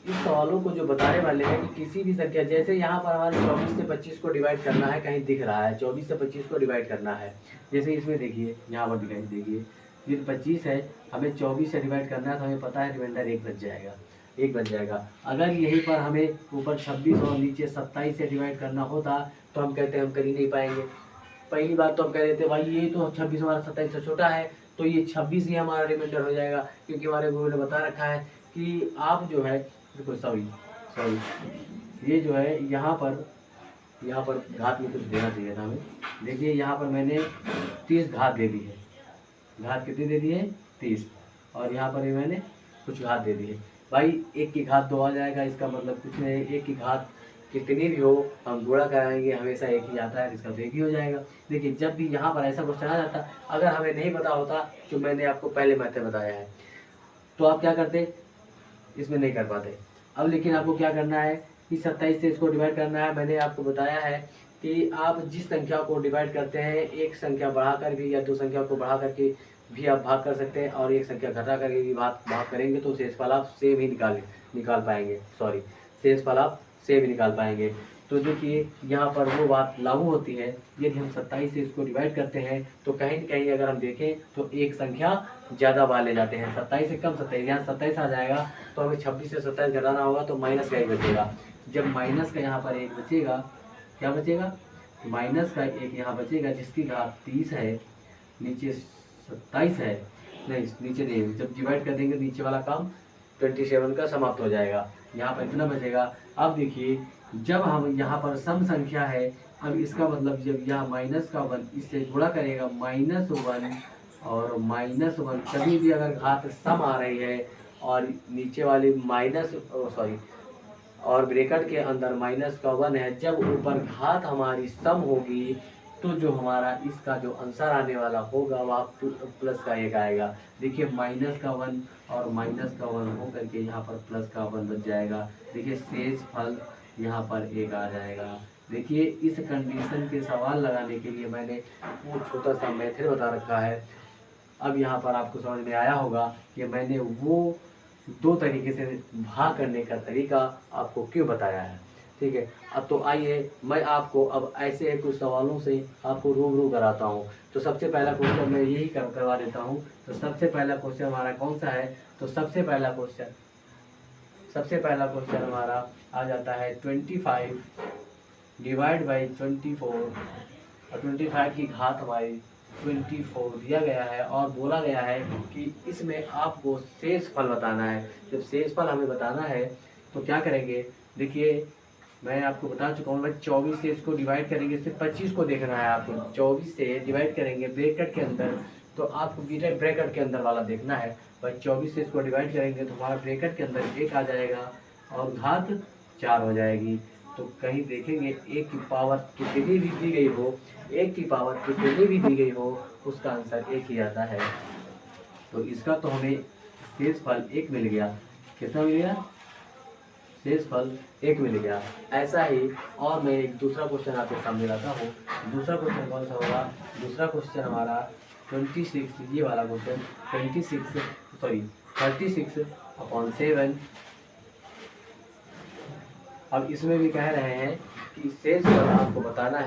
इस सवालों को जो बताने वाले हैं कि किसी भी संख्या, जैसे यहाँ पर हमारे 24 से 25 को डिवाइड करना है, कहीं दिख रहा है 24 से 25 को डिवाइड करना है। जैसे इसमें देखिए, यहाँ पर दिखाई देखिए, ये 25 है, हमें 24 से डिवाइड करना है, तो हमें पता है रिमाइंडर 1 बच जाएगा, 1 बच जाएगा। अगर यहीं पर हमें ऊपर 26 और नीचे 27 से डिवाइड करना होता तो हम कहते हैं हम कर ही नहीं पाएंगे। पहली बात तो हम कह देते भाई ये तो 26 हमारा 27 से छोटा है, तो ये 26 ही हमारा रिमाइंडर हो जाएगा, क्योंकि हमारे गुरु ने बता रखा है कि आप जो है, देखो सॉरी ये जो है यहाँ पर घात में कुछ देना चाहिए था हमें। देखिए यहाँ पर मैंने 30 घात दे दी है, घात कितनी दे दी है 30, और यहाँ पर भी मैंने कुछ घात दे दी है। भाई 1 की घात 2 आ जाएगा, इसका मतलब कुछ नहीं, 1 की घात कितनी भी हो हम गुणा कराएंगे हमेशा 1 ही आता है, इसका तो 1 ही हो जाएगा। देखिए जब भी यहाँ पर ऐसा क्वेश्चन आ जाता, अगर हमें नहीं पता होता जो मैंने आपको पहले मेथड बताया है, तो आप क्या करते, इसमें नहीं कर पाते। अब लेकिन आपको क्या करना है कि 27 से इसको डिवाइड करना है। मैंने आपको बताया है कि आप जिस संख्या को डिवाइड करते हैं, एक संख्या बढ़ाकर भी या 2 संख्या को बढ़ा करके भी आप भाग कर सकते हैं, और एक संख्या घटा करके भी भाग करेंगे तो शेषफल आप सेम ही निकाल पाएंगे, सॉरी शेषफल आप सेम ही निकाल पाएंगे। तो देखिए यहाँ पर वो बात लागू होती है, यदि हम 27 से इसको डिवाइड करते हैं तो कहीं न कहीं अगर हम देखें तो एक संख्या ज़्यादा बार ले जाते हैं, 27 से कम 27, यहाँ 27 आ जाएगा तो हमें 26 से 27 घटाना होगा, तो माइनस का 1 बचेगा। जब माइनस का यहाँ पर 1 बचेगा, क्या बचेगा, माइनस का 1 यहाँ बचेगा, जिसकी घात 30 है, नीचे 27 है, नहीं नीचे नहीं, जब डिवाइड कर देंगे नीचे वाला काम 27 का समाप्त हो जाएगा, यहाँ पर इतना बचेगा। अब देखिए जब हम यहाँ पर सम संख्या है, अब इसका मतलब जब यह माइनस का 1 इससे गुणा करेगा, -1 और -1, कभी भी अगर घात सम आ रही है और नीचे वाली और ब्रैकेट के अंदर माइनस का 1 है, जब ऊपर घात हमारी सम होगी तो जो हमारा इसका जो आंसर आने वाला होगा वह प्लस का 1 आएगा। देखिए माइनस का 1 और माइनस का 1 हो करके यहाँ पर प्लस का 1 बच जाएगा। देखिए शेष फल यहाँ पर 1 आ जाएगा। देखिए इस कंडीशन के सवाल लगाने के लिए मैंने वो छोटा सा मेथड बता रखा है। अब यहाँ पर आपको समझ में आया होगा कि मैंने वो 2 तरीके से भाग करने का तरीका आपको क्यों बताया है। ठीक है, अब तो आइए मैं आपको अब ऐसे कुछ सवालों से आपको रूबरू कराता हूँ। तो सबसे पहला क्वेश्चन मैं यही करवा देता हूँ। तो सबसे पहला क्वेश्चन हमारा कौन सा है, तो सबसे पहला क्वेश्चन हमारा आ जाता है 25 डिवाइड बाई 24, और 25 की घात हमारी 24 दिया गया है, और बोला गया है कि इसमें आपको शेषफल बताना है। जब शेषफल हमें बताना है तो क्या करेंगे, देखिए मैं आपको बता चुका हूँ, मैं 24 से इसको डिवाइड करेंगे, सिर्फ 25 को देखना है आपको। 24 से डिवाइड करेंगे ब्रैकेट के अंदर, तो आपको ब्रैकेट के अंदर वाला देखना है। भाई 24 से इसको डिवाइड करेंगे तो हमारा ब्रैकेट के अंदर 1 आ जाएगा और घात 4 हो जाएगी। तो कहीं देखेंगे 1 की पावर कितनी भी दी गई हो, 1 की पावर कितनी भी दी गई हो, उसका आंसर 1 ही आता है। तो इसका तो हमें शेषफल 1 मिल गया। कितना मिल गया, शेषफल 1 मिल गया। ऐसा ही और मैं एक दूसरा क्वेश्चन आपके सामने लाता हूँ। दूसरा क्वेश्चन कौन सा होगा, दूसरा क्वेश्चन हमारा 26, ये वाला क्वेश्चन 36/7। अब इसमें भी कह रहे हैं कि शेषफल आपको बताना है।